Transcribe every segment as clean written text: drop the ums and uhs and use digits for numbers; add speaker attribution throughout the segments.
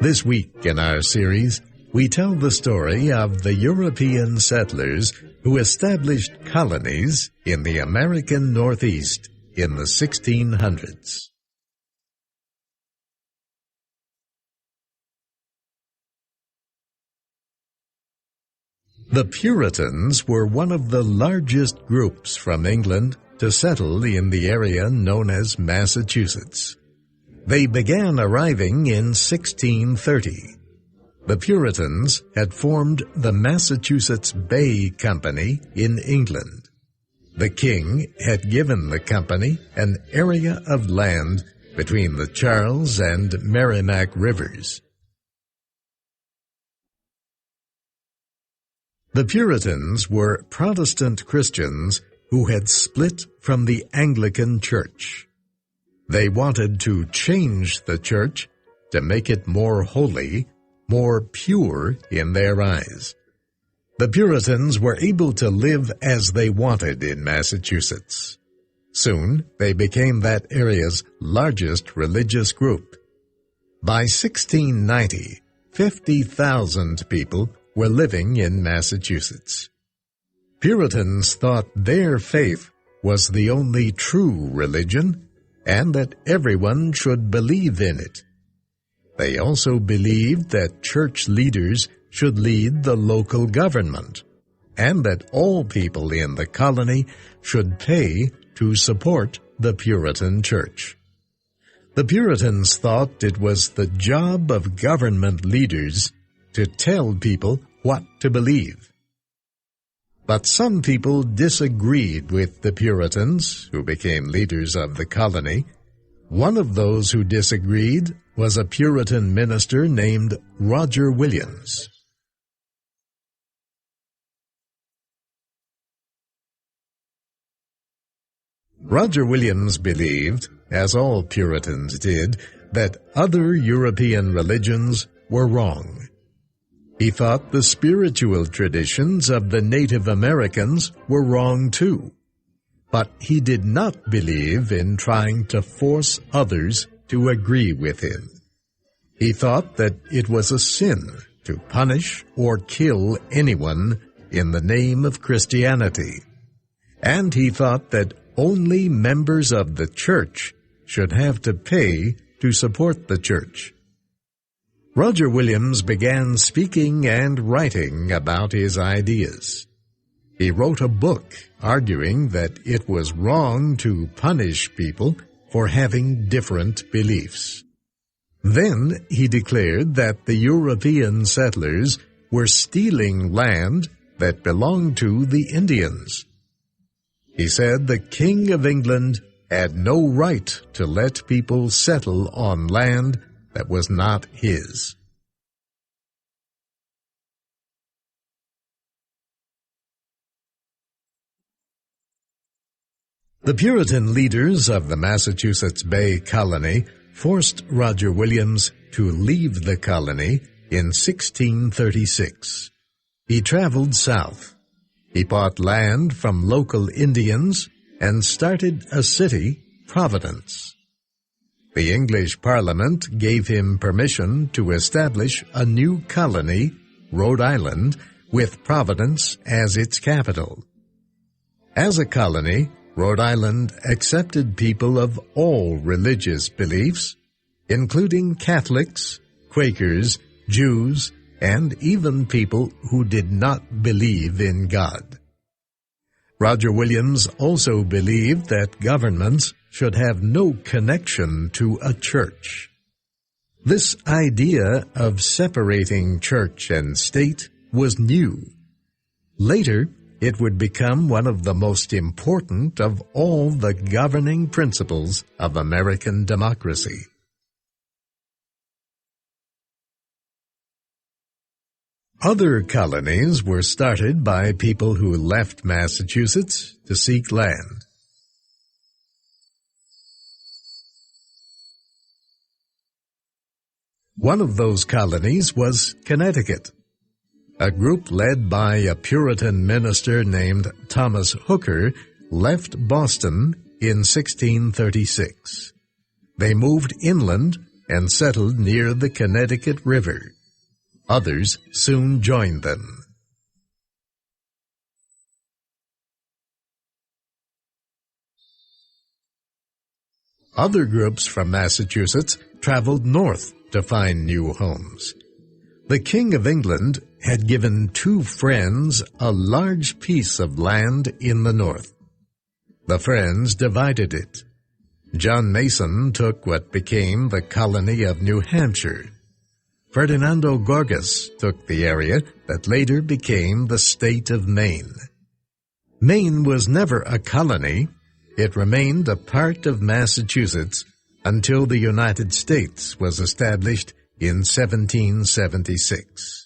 Speaker 1: This week in our series, we tell the story of the European settlers who established colonies in the American Northeast in the 1600s. The Puritans were one of the largest groups from England to settle in the area known as Massachusetts. They began arriving in 1630. The Puritans had formed the Massachusetts Bay Company in England. The king had given the company an area of land between the Charles and Merrimack rivers. The Puritans were Protestant Christians who had split from the Anglican Church. They wanted to change the church to make it more holy, more pure in their eyes. The Puritans were able to live as they wanted in Massachusetts. Soon, they became that area's largest religious group. By 1690, 50,000 people were living in Massachusetts. Puritans thought their faith was the only true religion, and that everyone should believe in it. They also believed that church leaders should lead the local government, and that all people in the colony should pay to support the Puritan Church. The Puritans thought it was the job of government leaders to tell people what to believe. But some people disagreed with the Puritans, who became leaders of the colony. One of those who disagreed was a Puritan minister named Roger Williams. Roger Williams believed, as all Puritans did, that other European religions were wrong. He thought the spiritual traditions of the Native Americans were wrong too, but he did not believe in trying to force others to agree with him. He thought that it was a sin to punish or kill anyone in the name of Christianity, and he thought that only members of the church should have to pay to support the church. Roger Williams began speaking and writing about his ideas. He wrote a book arguing that it was wrong to punish people for having different beliefs. Then he declared that the European settlers were stealing land that belonged to the Indians. He said the King of England had no right to let people settle on land that was not his. The Puritan leaders of the Massachusetts Bay Colony forced Roger Williams to leave the colony in 1636. He traveled south. He bought land from local Indians and started a city, Providence. The English Parliament gave him permission to establish a new colony, Rhode Island, with Providence as its capital. As a colony, Rhode Island accepted people of all religious beliefs, including Catholics, Quakers, Jews, and even people who did not believe in God. Roger Williams also believed that governments should have no connection to a church. This idea of separating church and state was new. Later, it would become one of the most important of all the governing principles of American democracy. Other colonies were started by people who left Massachusetts to seek land. One of those colonies was Connecticut. A group led by a Puritan minister named Thomas Hooker left Boston in 1636. They moved inland and settled near the Connecticut River. Others soon joined them. Other groups from Massachusetts traveled north to find new homes. The King of England had given two friends a large piece of land in the north. The friends divided it. John Mason took what became the colony of New Hampshire. Ferdinando Gorgas took the area that later became the state of Maine. Maine was never a colony. It remained a part of Massachusetts until the United States was established in 1776.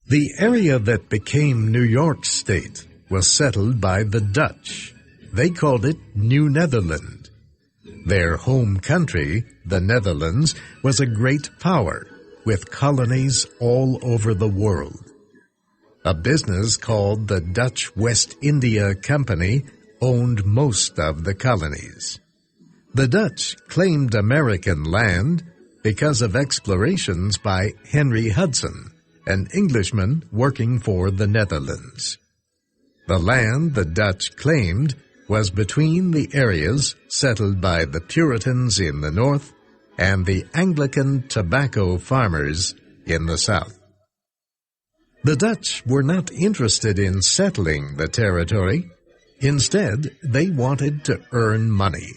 Speaker 1: The area that became New York State was settled by the Dutch. They called it New Netherland. Their home country, the Netherlands, was a great power, with colonies all over the world. A business called the Dutch West India Company owned most of the colonies. The Dutch claimed American land because of explorations by Henry Hudson, an Englishman working for the Netherlands. The land the Dutch claimed was between the areas settled by the Puritans in the north and the Anglican tobacco farmers in the south. The Dutch were not interested in settling the territory. Instead, they wanted to earn money.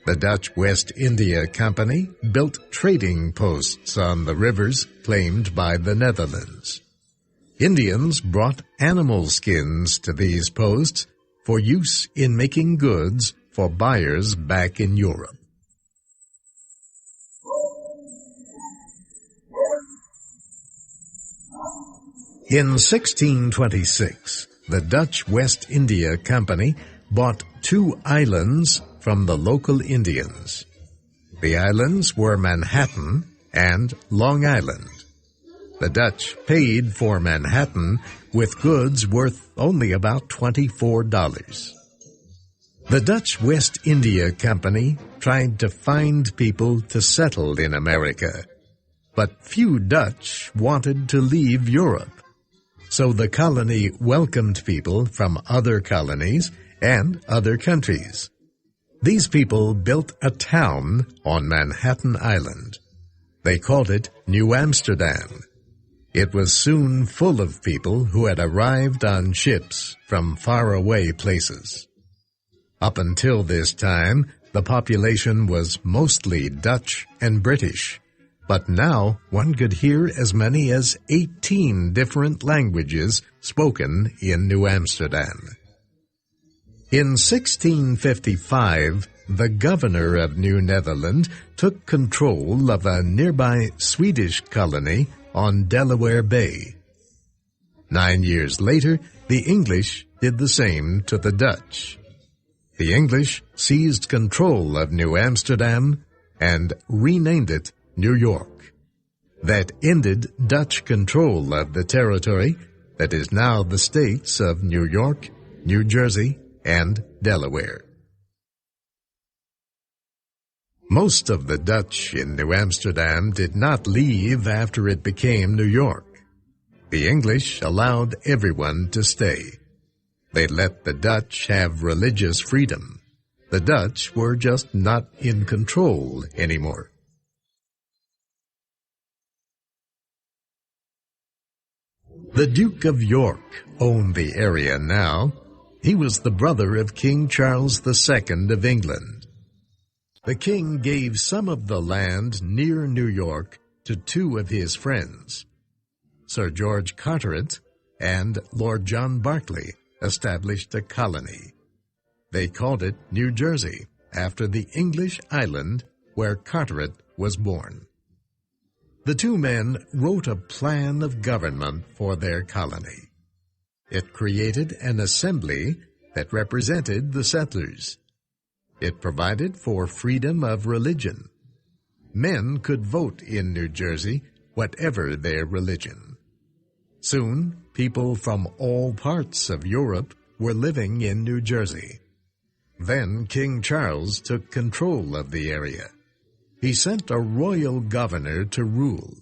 Speaker 1: The Dutch West India Company built trading posts on the rivers claimed by the Netherlands. Indians brought animal skins to these posts for use in making goods for buyers back in Europe. In 1626, the Dutch West India Company bought two islands from the local Indians. The islands were Manhattan and Long Island. The Dutch paid for Manhattan with goods worth only about $24. The Dutch West India Company tried to find people to settle in America, but few Dutch wanted to leave Europe. So the colony welcomed people from other colonies and other countries. These people built a town on Manhattan Island. They called it New Amsterdam. It was soon full of people who had arrived on ships from faraway places. Up until this time, the population was mostly Dutch and British, but now one could hear as many as 18 different languages spoken in New Amsterdam. In 1655, the governor of New Netherland took control of a nearby Swedish colony on Delaware Bay. 9 years later, the English did the same to the Dutch. The English seized control of New Amsterdam and renamed it New York. That ended Dutch control of the territory that is now the states of New York, New Jersey, and Delaware. Most of the Dutch in New Amsterdam did not leave after it became New York. The English allowed everyone to stay. They let the Dutch have religious freedom. The Dutch were just not in control anymore. The Duke of York owned the area now. He was the brother of King Charles II of England. The king gave some of the land near New York to two of his friends. Sir George Carteret and Lord John Berkeley established a colony. They called it New Jersey, after the English island where Carteret was born. The two men wrote a plan of government for their colony. It created an assembly that represented the settlers. It provided for freedom of religion. Men could vote in New Jersey, whatever their religion. Soon, people from all parts of Europe were living in New Jersey. Then King Charles took control of the area. He sent a royal governor to rule,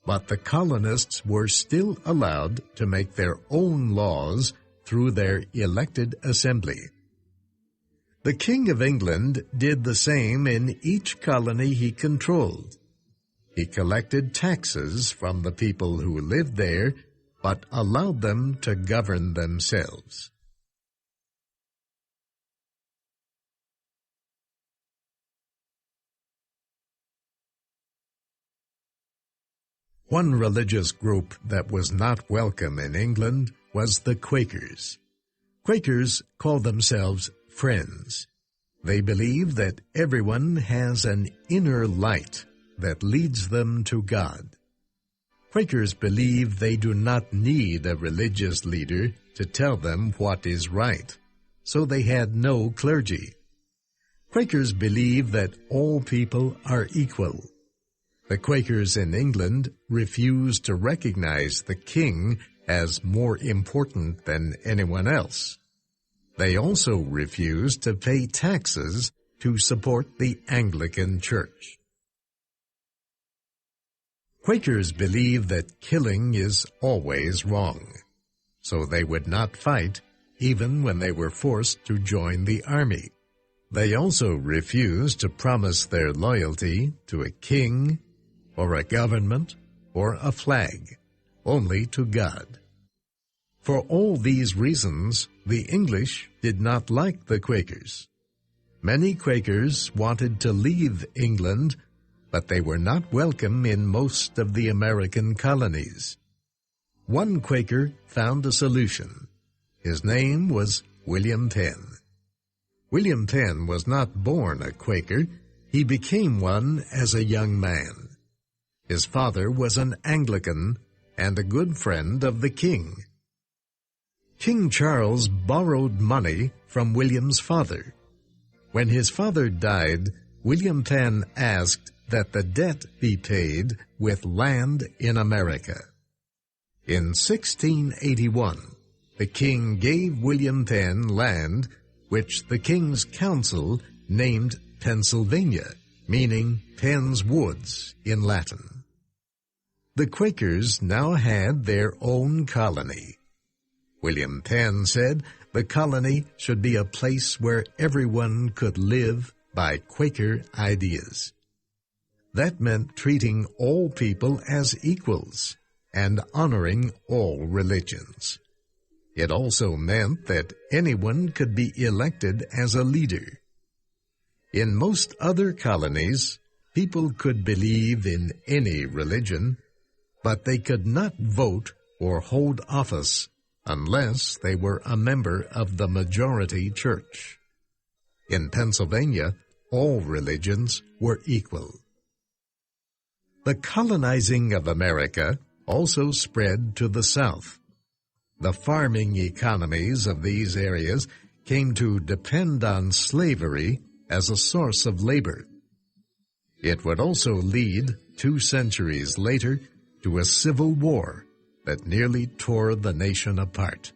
Speaker 1: but the colonists were still allowed to make their own laws through their elected assembly. The King of England did the same in each colony he controlled. He collected taxes from the people who lived there, but allowed them to govern themselves. One religious group that was not welcome in England was the Quakers. Quakers called themselves Friends. They believe that everyone has an inner light that leads them to God. Quakers believe they do not need a religious leader to tell them what is right, so they had no clergy. Quakers believe that all people are equal. The Quakers in England refused to recognize the king as more important than anyone else. They also refused to pay taxes to support the Anglican Church. Quakers believe that killing is always wrong, so they would not fight even when they were forced to join the army. They also refused to promise their loyalty to a king, or a government, or a flag, only to God. For all these reasons, the English did not like the Quakers. Many Quakers wanted to leave England, but they were not welcome in most of the American colonies. One Quaker found a solution. His name was William Penn. William Penn was not born a Quaker. He became one as a young man. His father was an Anglican and a good friend of the king. King Charles borrowed money from William's father. When his father died, William Penn asked that the debt be paid with land in America. In 1681, the king gave William Penn land which the king's council named Pennsylvania, meaning Penn's Woods in Latin. The Quakers now had their own colony. William Penn said the colony should be a place where everyone could live by Quaker ideas. That meant treating all people as equals and honoring all religions. It also meant that anyone could be elected as a leader. In most other colonies, people could believe in any religion, but they could not vote or hold office unless they were a member of the majority church. In Pennsylvania, all religions were equal. The colonizing of America also spread to the South. The farming economies of these areas came to depend on slavery as a source of labor. It would also lead, 2 centuries later, to a civil war that nearly tore the nation apart.